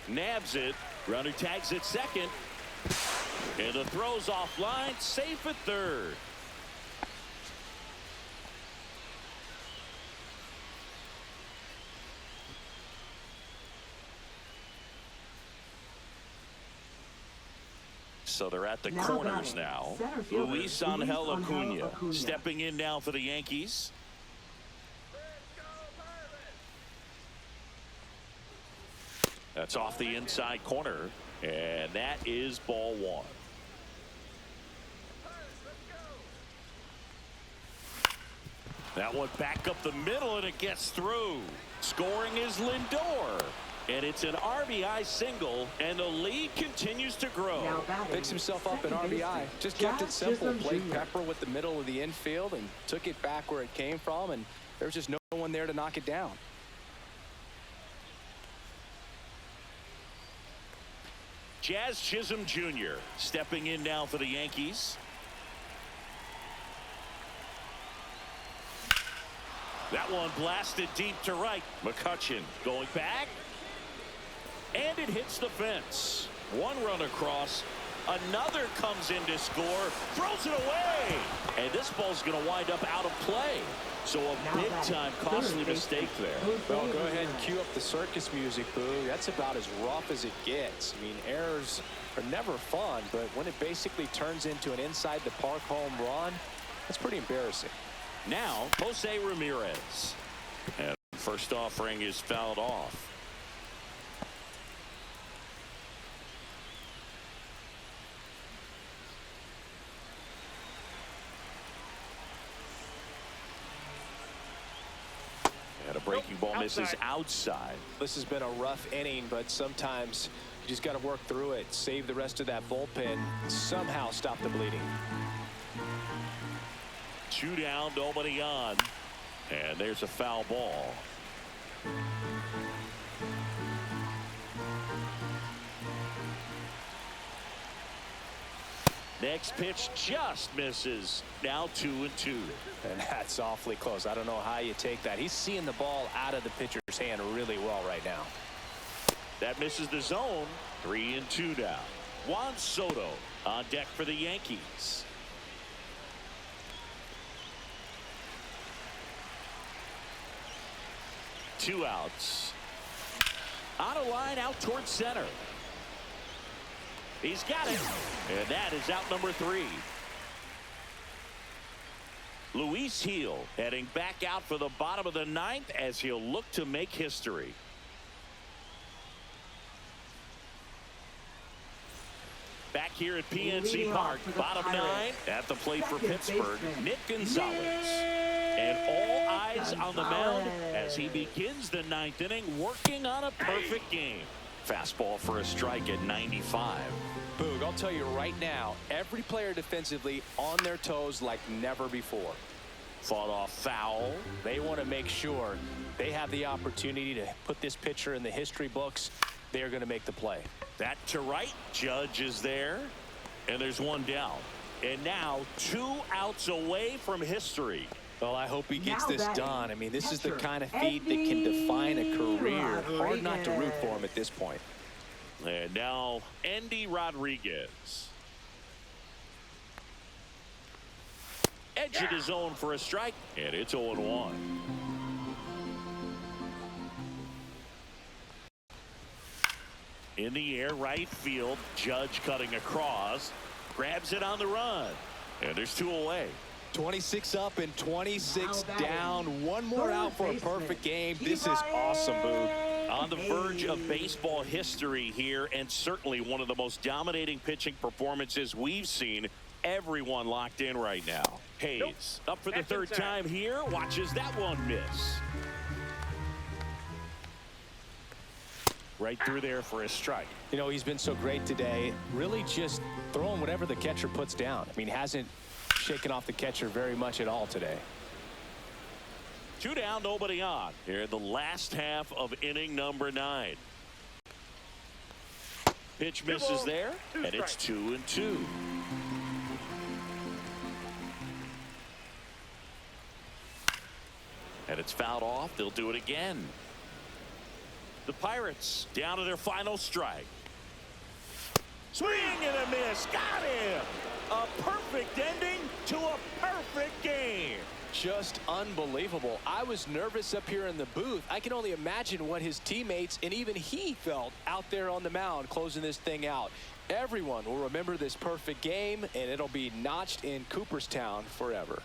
A: Nabs it. Runner tags at second. And the throw's offline. Safe at third. So they're at the corners now. Luis Angel Acuna stepping in now for the Yankees. That's off the inside corner, and that is ball one. That one back up the middle, and it gets through. Scoring is Lindor. And it's an RBI single, and the lead continues to grow.
B: Picks himself up in RBI. Just kept it simple. Played pepper with the middle of the infield and took it back where it came from, and there's just no one there to knock it down.
A: Jazz Chisholm Jr. stepping in now for the Yankees. That one blasted deep to right. McCutchen going back. And it hits the fence. One run across. Another comes in to score. Throws it away. And this ball's going to wind up out of play. So a big-time costly mistake there.
B: Well, go ahead and cue up the circus music, Boo. That's about as rough as it gets. I mean, errors are never fun, but when it basically turns into an inside-the-park home run, that's pretty embarrassing.
A: Now, Jose Ramirez. And first offering is fouled off. And a breaking ball misses outside.
B: This has been a rough inning, but sometimes you just got to work through it, save the rest of that bullpen, somehow stop the bleeding.
A: 2 down, nobody on. And there's a foul ball. Next pitch just misses. Now 2-2.
B: And that's awfully close. I don't know how you take that. He's seeing the ball out of the pitcher's hand really well right now.
A: That misses the zone. 3-2 now. Juan Soto on deck for the Yankees. Two outs. On a line out towards center. He's got it. And that is out number 3. Luis Gil heading back out for the bottom of the ninth as he'll look to make history. Back here at PNC Park, bottom 9 at the plate for Pittsburgh, Nick Gonzalez. And all eyes on the mound as he begins the ninth inning, working on a perfect game. Fastball for a strike at 95.
B: Boog, I'll tell you right now, every player defensively on their toes like never before.
A: Fought off foul.
B: They want to make sure they have the opportunity to put this pitcher in the history books. They're going to make the play.
A: That to right. Judge is there. And there's one down. And now 2 outs away from history.
B: Well, I hope he gets this done. I mean, this is the kind of feat that can define a career. Hard not to root for him at this point.
A: And now Andy Rodriguez. Edge of his zone for a strike. And it's 0-1. In the air, right field. Judge cutting across. Grabs it on the run. And there's 2 away.
B: 26 up and 26 down. One more out for a perfect game. This is awesome, Boog.
A: On the verge of baseball history here, and certainly one of the most dominating pitching performances we've seen. Everyone locked in right now. Hayes up for the third time here. Watches that one miss. Right through there for a strike.
B: You know, he's been so great today. Really just throwing whatever the catcher puts down. I mean, hasn't shaken off the catcher very much at all today.
A: 2 down, nobody on. Here in the last half of inning number 9. Pitch misses there, and it's 2-2. And it's fouled off. They'll do it again. The Pirates down to their final strike. Swing and a miss. Got him. A perfect ending to a perfect game.
B: Just unbelievable. I was nervous up here in the booth. I can only imagine what his teammates and even he felt out there on the mound closing this thing out. Everyone will remember this perfect game, and it'll be notched in Cooperstown forever.